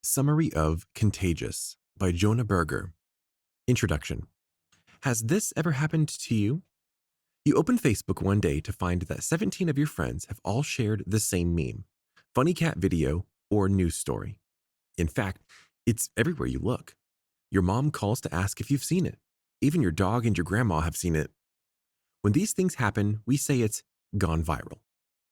Summary of Contagious by Jonah Berger. Introduction. Has this ever happened to you? You open Facebook one day to find that 17 of your friends have all shared the same meme, funny cat video, or news story. In fact, it's everywhere you look. Your mom calls to ask if you've seen it. Even your dog and your grandma have seen it. When these things happen, we say it's gone viral.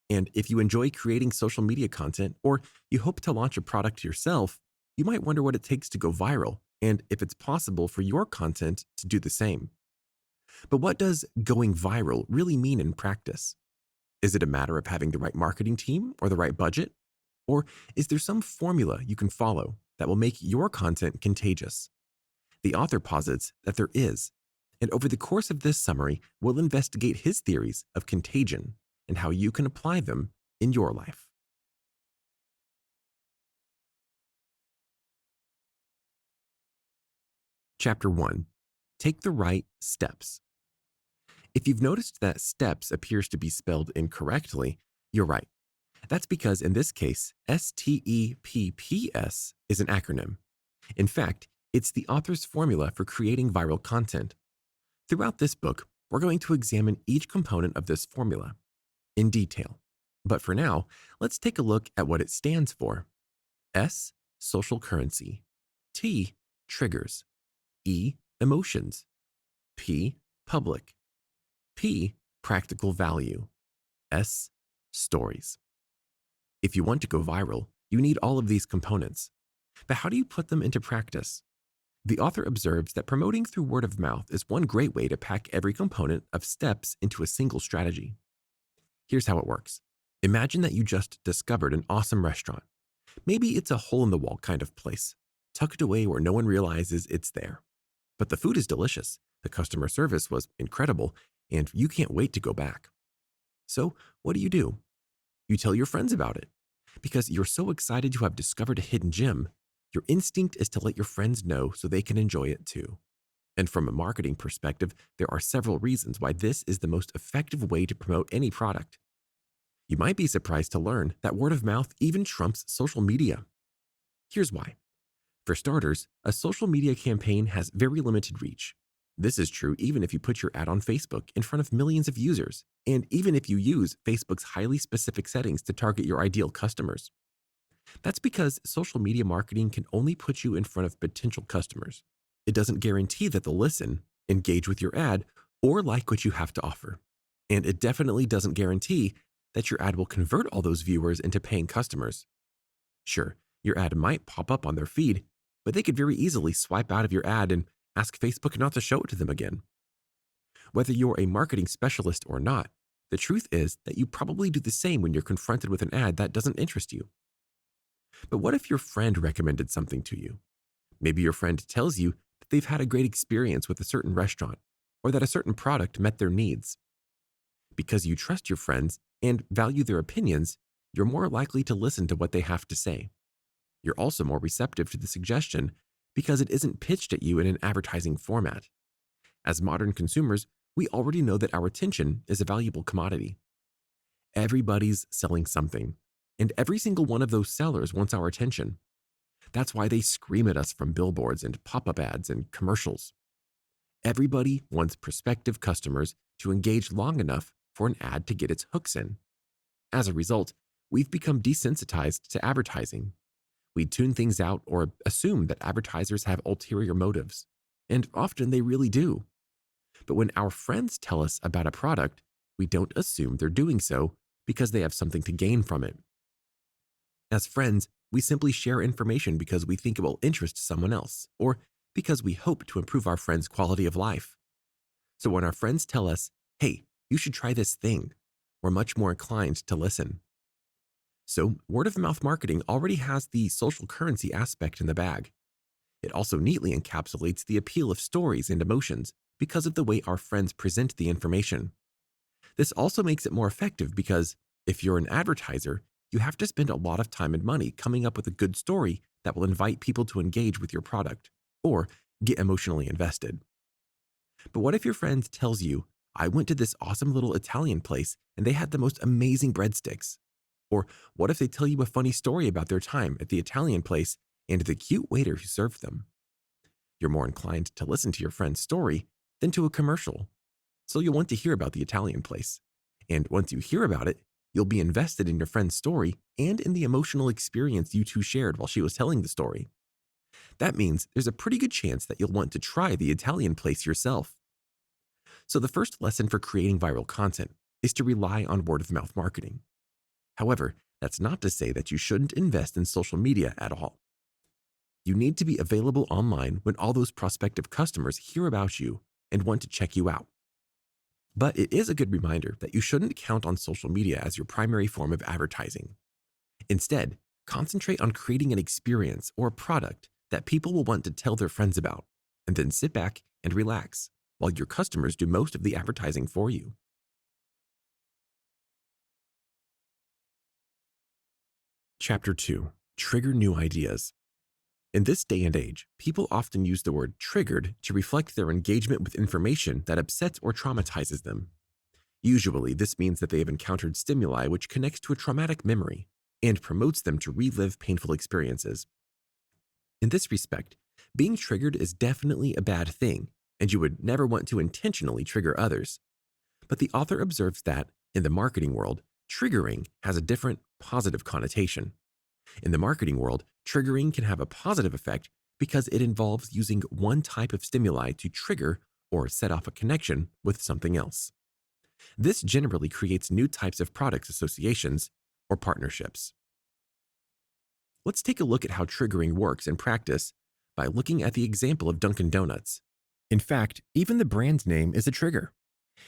And if you enjoy creating social media content or you hope to launch a product yourself, you might wonder what it takes to go viral and if it's possible for your content to do the same. But what does going viral really mean in practice? Is it a matter of having the right marketing team or the right budget? Or is there some formula you can follow that will make your content contagious? The author posits that there is, and over the course of this summary, we'll investigate his theories of contagion and how you can apply them in your life. Chapter 1. Take the right steps. If you've noticed that steps appears to be spelled incorrectly, you're right. That's because in this case, STEPPS is an acronym. In fact, it's the author's formula for creating viral content. Throughout this book, we're going to examine each component of this formula in detail. But for now, let's take a look at what it stands for. S, social currency. T, triggers. E, emotions. P, public. P, practical value. S, stories. If you want to go viral, you need all of these components. But how do you put them into practice? The author observes that promoting through word of mouth is one great way to pack every component of steps into a single strategy. Here's how it works. Imagine that you just discovered an awesome restaurant. Maybe it's a hole-in-the-wall kind of place, tucked away where no one realizes it's there. But the food is delicious, the customer service was incredible, and you can't wait to go back. So what do? You tell your friends about it. Because you're so excited to have discovered a hidden gem, your instinct is to let your friends know so they can enjoy it too. And from a marketing perspective, there are several reasons why this is the most effective way to promote any product. You might be surprised to learn that word of mouth even trumps social media. Here's why. For starters, a social media campaign has very limited reach. This is true even if you put your ad on Facebook in front of millions of users, and even if you use Facebook's highly specific settings to target your ideal customers. That's because social media marketing can only put you in front of potential customers. It doesn't guarantee that they'll listen, engage with your ad, or like what you have to offer. And it definitely doesn't guarantee that your ad will convert all those viewers into paying customers. Sure, your ad might pop up on their feed, but they could very easily swipe out of your ad and ask Facebook not to show it to them again. Whether you're a marketing specialist or not, the truth is that you probably do the same when you're confronted with an ad that doesn't interest you. But what if your friend recommended something to you? Maybe your friend tells you that they've had a great experience with a certain restaurant or that a certain product met their needs. Because you trust your friends and value their opinions, you're more likely to listen to what they have to say. You're also more receptive to the suggestion because it isn't pitched at you in an advertising format. As modern consumers, we already know that our attention is a valuable commodity. Everybody's selling something, and every single one of those sellers wants our attention. That's why they scream at us from billboards and pop-up ads and commercials. Everybody wants prospective customers to engage long enough for an ad to get its hooks in. As a result, we've become desensitized to advertising. We tune things out or assume that advertisers have ulterior motives, and often they really do. But when our friends tell us about a product, we don't assume they're doing so because they have something to gain from it. As friends, we simply share information because we think it will interest someone else, or because we hope to improve our friend's quality of life. So when our friends tell us, "Hey, you should try this thing," we're much more inclined to listen. So word-of-mouth marketing already has the social currency aspect in the bag. It also neatly encapsulates the appeal of stories and emotions because of the way our friends present the information. This also makes it more effective because if you're an advertiser, you have to spend a lot of time and money coming up with a good story that will invite people to engage with your product or get emotionally invested. But what if your friend tells you, "I went to this awesome little Italian place and they had the most amazing breadsticks"? Or what if they tell you a funny story about their time at the Italian place and the cute waiter who served them. You're more inclined to listen to your friend's story than to a commercial, so you'll want to hear about the Italian place. And once you hear about it, you'll be invested in your friend's story and in the emotional experience you two shared while she was telling the story. That means there's a pretty good chance that you'll want to try the Italian place yourself. So, the first lesson for creating viral content is to rely on word of mouth marketing. However, that's not to say that you shouldn't invest in social media at all. You need to be available online when all those prospective customers hear about you and want to check you out. But it is a good reminder that you shouldn't count on social media as your primary form of advertising. Instead, concentrate on creating an experience or a product that people will want to tell their friends about, and then sit back and relax while your customers do most of the advertising for you. Chapter 2: Trigger New Ideas. In this day and age, people often use the word triggered to reflect their engagement with information that upsets or traumatizes them. Usually, this means that they have encountered stimuli which connects to a traumatic memory and promotes them to relive painful experiences. In this respect, being triggered is definitely a bad thing, and you would never want to intentionally trigger others. But the author observes that, in the marketing world, triggering has a different, positive connotation. In the marketing world, triggering can have a positive effect because it involves using one type of stimuli to trigger or set off a connection with something else. This generally creates new types of products associations or partnerships. Let's take a look at how triggering works in practice by looking at the example of Dunkin' Donuts. In fact, even the brand name is a trigger.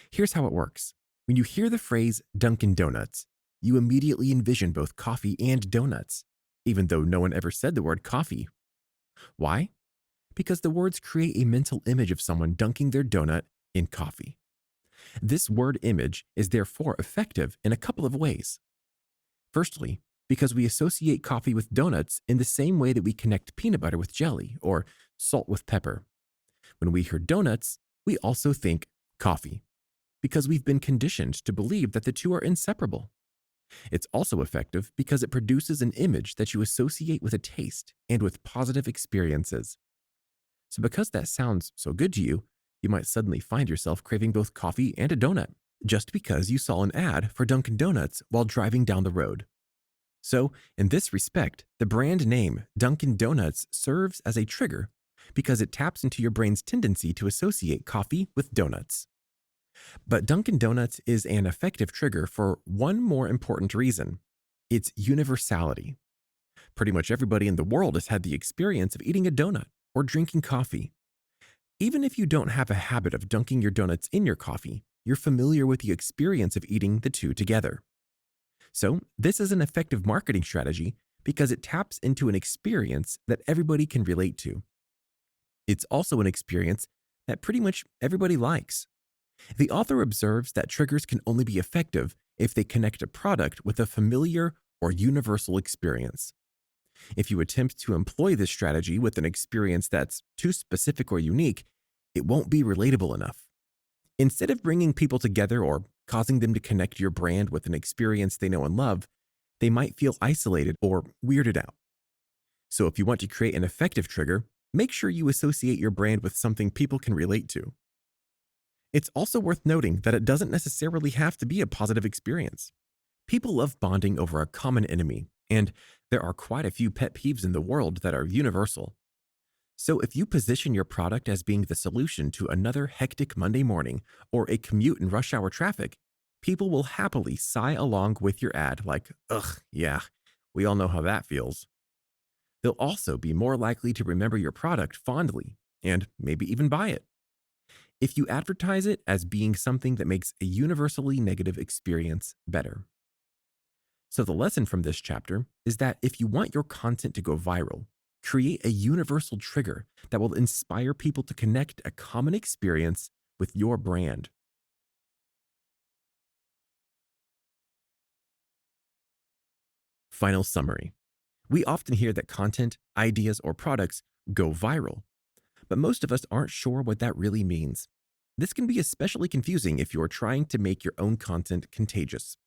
Here's how it works. When you hear the phrase Dunkin' Donuts, you immediately envision both coffee and donuts, even though no one ever said the word coffee. Why? Because the words create a mental image of someone dunking their donut in coffee. This word image is therefore effective in a couple of ways. Firstly, because we associate coffee with donuts in the same way that we connect peanut butter with jelly or salt with pepper. When we hear donuts, we also think coffee, because we've been conditioned to believe that the two are inseparable. It's also effective because it produces an image that you associate with a taste and with positive experiences. So because that sounds so good to you, you might suddenly find yourself craving both coffee and a donut, just because you saw an ad for Dunkin' Donuts while driving down the road. So, in this respect, the brand name Dunkin' Donuts serves as a trigger because it taps into your brain's tendency to associate coffee with donuts. But Dunkin' Donuts is an effective trigger for one more important reason: its universality. Pretty much everybody in the world has had the experience of eating a donut or drinking coffee. Even if you don't have a habit of dunking your donuts in your coffee, you're familiar with the experience of eating the two together. So, this is an effective marketing strategy because it taps into an experience that everybody can relate to. It's also an experience that pretty much everybody likes. The author observes that triggers can only be effective if they connect a product with a familiar or universal experience. If you attempt to employ this strategy with an experience that's too specific or unique, it won't be relatable enough. Instead of bringing people together or causing them to connect your brand with an experience they know and love, they might feel isolated or weirded out. So if you want to create an effective trigger, make sure you associate your brand with something people can relate to. It's also worth noting that it doesn't necessarily have to be a positive experience. People love bonding over a common enemy, and there are quite a few pet peeves in the world that are universal. So if you position your product as being the solution to another hectic Monday morning or a commute in rush hour traffic, people will happily sigh along with your ad like, ugh, yeah, we all know how that feels. They'll also be more likely to remember your product fondly and maybe even buy it. If you advertise it as being something that makes a universally negative experience better. So the lesson from this chapter is that if you want your content to go viral, create a universal trigger that will inspire people to connect a common experience with your brand. Final summary. We often hear that content, ideas, or products go viral, but most of us aren't sure what that really means. This can be especially confusing if you're trying to make your own content contagious.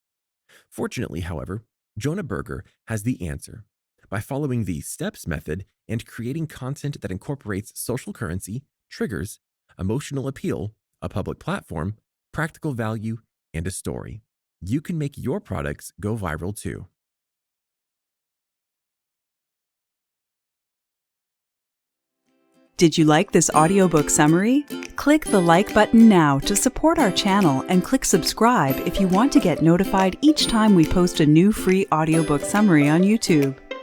Fortunately, however, Jonah Berger has the answer. by following the STEPS method and creating content that incorporates social currency, triggers, emotional appeal, a public platform, practical value, and a story. You can make your products go viral too. Did you like this audiobook summary? Click the like button now to support our channel and click subscribe if you want to get notified each time we post a new free audiobook summary on YouTube.